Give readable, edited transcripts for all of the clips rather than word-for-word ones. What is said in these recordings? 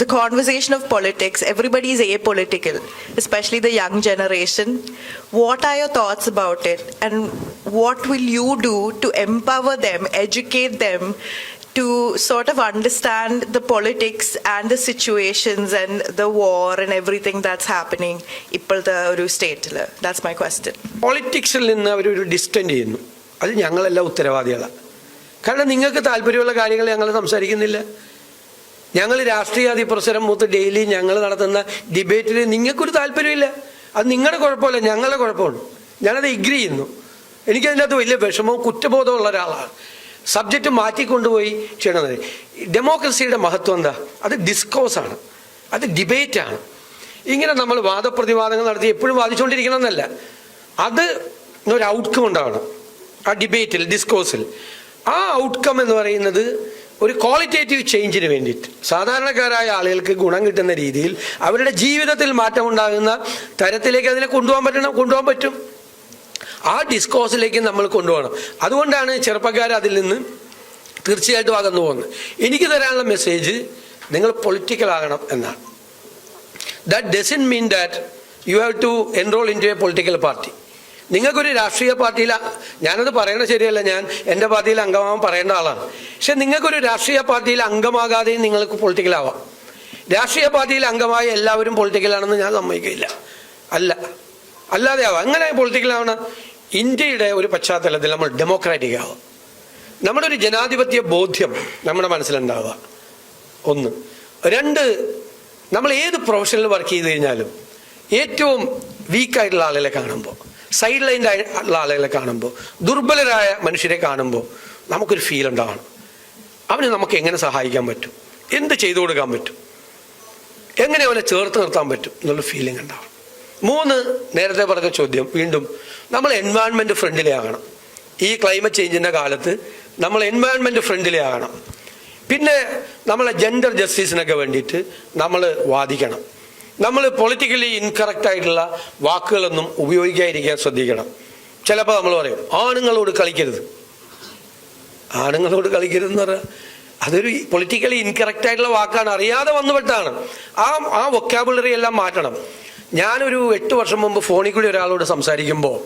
the conversation of politics, everybody is apolitical, especially the young generation. What are your thoughts about it? And what will you do to empower them, educate them to sort of understand the politics and the situations and the war and everything that's happening ഇപ്പോഴത്തെ ഒരു സ്റ്റേറ്റിൽ? That's my question. പൊളിറ്റിക്സിൽ നിന്ന് അവരൊരു distant ചെയ്യുന്നു. അത് ഞങ്ങളെല്ലാം ഉത്തരവാദികളാണ്. കാരണം നിങ്ങൾക്ക് താല്പര്യമുള്ള കാര്യങ്ങൾ ഞങ്ങൾ സംസാരിക്കുന്നില്ല. ഞങ്ങൾ രാഷ്ട്രീയാധിപ്രസരം മൂത്ത് ഡെയിലി ഞങ്ങൾ നടത്തുന്ന ഡിബേറ്റിൽ നിങ്ങൾക്കൊരു താല്പര്യമില്ല. അത് നിങ്ങളുടെ കുഴപ്പമല്ല, ഞങ്ങളുടെ കുഴപ്പമാണ്. ഞാനത് എഗ്രി ചെയ്യുന്നു. എനിക്കതിനകത്ത് വലിയ വിഷമവും കുറ്റബോധമുള്ള ഒരാളാണ്. സബ്ജക്റ്റ് മാറ്റിക്കൊണ്ടുപോയി ചെയ്യണത്. ഡെമോക്രസിയുടെ മഹത്വം എന്താ? അത് ഡിസ്കോസാണ്, അത് ഡിബേറ്റാണ്. ഇങ്ങനെ നമ്മൾ വാദപ്രതിവാദങ്ങൾ നടത്തി എപ്പോഴും വാദിച്ചുകൊണ്ടിരിക്കണമെന്നല്ല, അത് ഒരു ഔട്ട്കം ഉണ്ടാവണം ആ ഡിബേറ്റിൽ, ഡിസ്കോസിൽ. ആ ഔട്ട്കം എന്ന് പറയുന്നത് ഒരു ക്വാളിറ്റേറ്റീവ് ചേഞ്ചിന് വേണ്ടിയിട്ട് സാധാരണക്കാരായ ആളുകൾക്ക് ഗുണം കിട്ടുന്ന രീതിയിൽ അവരുടെ ജീവിതത്തിൽ മാറ്റമുണ്ടാകുന്ന തരത്തിലേക്ക് അതിനെ കൊണ്ടുപോകാൻ പറ്റും. ആ ഡിസ്കോസിലേക്ക് നമ്മൾ കൊണ്ടുപോകണം. അതുകൊണ്ടാണ് ചെറുപ്പക്കാർ അതിൽ നിന്ന് തീർച്ചയായിട്ടും അകന്നു പോകുന്നത്. എനിക്ക് തരാനുള്ള മെസ്സേജ് നിങ്ങൾ പൊളിറ്റിക്കൽ ആകണം എന്നാണ്. That doesn't mean that you have to enroll into a political party. നിങ്ങൾക്കൊരു രാഷ്ട്രീയ പാർട്ടിയിൽ, ഞാനത് പറയണത് ശരിയല്ല, ഞാൻ എൻ്റെ പാർട്ടിയിൽ അംഗമാവാൻ പറയേണ്ട ആളാണ്. പക്ഷെ നിങ്ങൾക്കൊരു രാഷ്ട്രീയ പാർട്ടിയിൽ അംഗമാകാതെയും നിങ്ങൾക്ക് പൊളിറ്റിക്കലാവാം. രാഷ്ട്രീയ പാർട്ടിയിൽ അംഗമായ എല്ലാവരും പൊളിറ്റിക്കലാണെന്ന് ഞാൻ സമ്മതിക്കില്ല. അല്ലാതെ ആവാം. അങ്ങനെ പൊളിറ്റിക്കലാവണം. ഇന്ത്യയുടെ ഒരു പശ്ചാത്തലത്തിൽ നമ്മൾ ഡെമോക്രാറ്റിക് ആവുക, നമ്മുടെ ഒരു ജനാധിപത്യ ബോധ്യം നമ്മുടെ മനസ്സിലുണ്ടാവുക. ഒന്ന്. രണ്ട്, നമ്മൾ ഏത് പ്രൊഫഷനിൽ വർക്ക് ചെയ്ത് കഴിഞ്ഞാലും ഏറ്റവും വീക്കായിട്ടുള്ള ആളുകളെ കാണുമ്പോൾ, സൈഡ് ലൈനിലുള്ള ആളുകളെ കാണുമ്പോൾ, ദുർബലരായ മനുഷ്യരെ കാണുമ്പോൾ നമുക്കൊരു ഫീൽ ഉണ്ടാവണം. അവന് നമുക്ക് എങ്ങനെ സഹായിക്കാൻ പറ്റും, എന്ത് ചെയ്തു കൊടുക്കാൻ പറ്റും, എങ്ങനെ അവനെ ചേർത്ത് നിർത്താൻ പറ്റും എന്നുള്ള ഫീലിംഗ് ഉണ്ടാവണം. മൂന്ന്, നേരത്തെ പറഞ്ഞ ചോദ്യം വീണ്ടും, നമ്മൾ എൻവയൺമെൻറ്റ് ഫ്രണ്ട്ലി ആകണം. ഈ ക്ലൈമറ്റ് ചേഞ്ചിൻ്റെ കാലത്ത് നമ്മൾ എൻവയൺമെൻറ്റ് ഫ്രണ്ട്ലി ആകണം. പിന്നെ നമ്മളെ ജെൻഡർ ജസ്റ്റിസിനൊക്കെ വേണ്ടിയിട്ട് നമ്മൾ വാദിക്കണം. നമ്മൾ പൊളിറ്റിക്കലി ഇൻകറക്റ്റ് ആയിട്ടുള്ള വാക്കുകളൊന്നും ഉപയോഗിക്കാതിരിക്കാൻ ശ്രദ്ധിക്കണം. ചിലപ്പോൾ നമ്മൾ പറയും ആണുങ്ങളോട് കളിക്കരുത്. ആണുങ്ങളോട് കളിക്കരുതെന്ന് പറഞ്ഞാൽ അതൊരു പൊളിറ്റിക്കലി ഇൻകറക്റ്റ് ആയിട്ടുള്ള വാക്കാണ്, അറിയാതെ വന്നുപെട്ടാണ്. ആ വൊക്കാബുലറി എല്ലാം മാറ്റണം. ഞാനൊരു 8 വർഷം മുമ്പ് ഫോണിൽ കൂടി ഒരാളോട് സംസാരിക്കുമ്പോൾ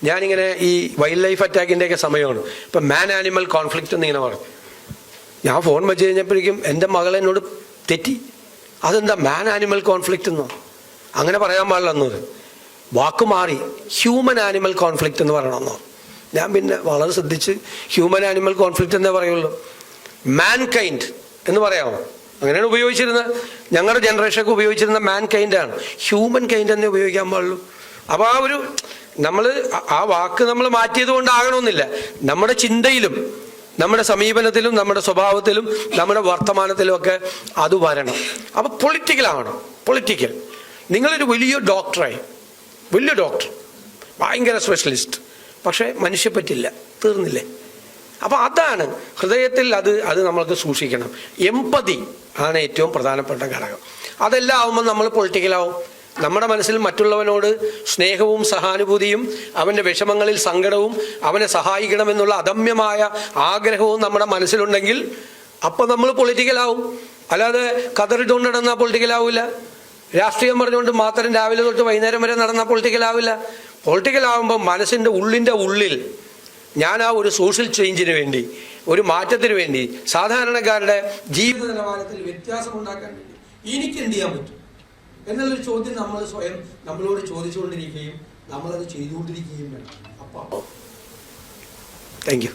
ഞാനിങ്ങനെ ഈ വൈൽഡ് ലൈഫ് അറ്റാക്കിൻ്റെയൊക്കെ സമയമാണ്. ഇപ്പം മാൻ ആനിമൽ കോൺഫ്ലിക്റ്റ് എന്നിങ്ങനെ പറഞ്ഞു. ഞാൻ ഫോൺ വെച്ച് കഴിഞ്ഞപ്പോഴേക്കും എൻ്റെ മകൾ എന്നോട് തെറ്റി. അതെന്താ മാൻ ആനിമൽ കോൺഫ്ലിക്റ്റ് എന്നോ? അങ്ങനെ പറയാൻ പാടില്ല എന്നത്. വാക്ക് മാറി ഹ്യൂമൻ ആനിമൽ കോൺഫ്ലിക്റ്റ് എന്ന് പറയണമെന്നോ. ഞാൻ പിന്നെ വളരെ ശ്രദ്ധിച്ച് ഹ്യൂമൻ ആനിമൽ കോൺഫ്ലിക്റ്റ് എന്നേ പറയുള്ളൂ. മാൻ കൈൻഡ് എന്ന് പറയാമോ? അങ്ങനെയാണ് ഉപയോഗിച്ചിരുന്നത്. ഞങ്ങളുടെ ജനറേഷനൊക്കെ ഉപയോഗിച്ചിരുന്ന മാൻ കൈൻഡാണ്. ഹ്യൂമൻ കൈൻഡ് എന്നേ ഉപയോഗിക്കാൻ പാടുള്ളൂ. അപ്പോൾ ആ വാക്ക് നമ്മൾ മാറ്റിയത് കൊണ്ടാകണമെന്നില്ല. നമ്മുടെ ചിന്തയിലും നമ്മുടെ സമീപനത്തിലും നമ്മുടെ സ്വഭാവത്തിലും നമ്മുടെ വർത്തമാനത്തിലും ഒക്കെ അത് വരണം. അപ്പോൾ പൊളിറ്റിക്കലാവണം. പൊളിറ്റിക്കൽ. നിങ്ങളൊരു വലിയ ഡോക്ടറായി, വലിയ ഡോക്ടർ, ഭയങ്കര സ്പെഷ്യലിസ്റ്റ്, പക്ഷേ മനുഷ്യ പറ്റില്ല, തീർന്നില്ലേ? അപ്പോൾ അതാണ് ഹൃദയത്തിൽ അത് നമ്മൾക്ക് സൂക്ഷിക്കണം. എമ്പതി ആണ് ഏറ്റവും പ്രധാനപ്പെട്ട ഘടകം. അതെല്ലാം ആവുമ്പോൾ നമ്മൾ പൊളിറ്റിക്കലാവും. നമ്മുടെ മനസ്സിൽ മറ്റുള്ളവനോട് സ്നേഹവും സഹാനുഭൂതിയും അവൻ്റെ വിഷമങ്ങളിൽ സങ്കടവും അവനെ സഹായിക്കണമെന്നുള്ള അദമ്യമായ ആഗ്രഹവും നമ്മുടെ മനസ്സിലുണ്ടെങ്കിൽ അപ്പം നമ്മൾ പൊളിറ്റിക്കലാവും. അല്ലാതെ കതറിട്ടുകൊണ്ട് നടന്നാൽ പൊളിറ്റിക്കലാവില്ല. രാഷ്ട്രീയം പറഞ്ഞുകൊണ്ട് മാത്രം രാവിലെ തൊട്ട് വൈകുന്നേരം വരെ നടന്നാൽ പൊളിറ്റിക്കലാവില്ല. പൊളിറ്റിക്കലാവുമ്പോൾ മനസ്സിൻ്റെ ഉള്ളിൽ ഞാൻ ആ ഒരു സോഷ്യൽ ചേഞ്ചിന് വേണ്ടി, ഒരു മാറ്റത്തിന് വേണ്ടി, സാധാരണക്കാരുടെ ജീവിത നിലവാരത്തിൽ വ്യത്യാസം ഉണ്ടാക്കാൻ വേണ്ടി എനിക്ക് എന്ത് ചെയ്യാൻ പറ്റും എന്നുള്ളൊരു ചോദ്യം നമ്മൾ സ്വയം നമ്മളോട് ചോദിച്ചുകൊണ്ടിരിക്കുകയും നമ്മളത് ചെയ്തുകൊണ്ടിരിക്കുകയും വേണം. അപ്പോൾ താങ്ക് യു.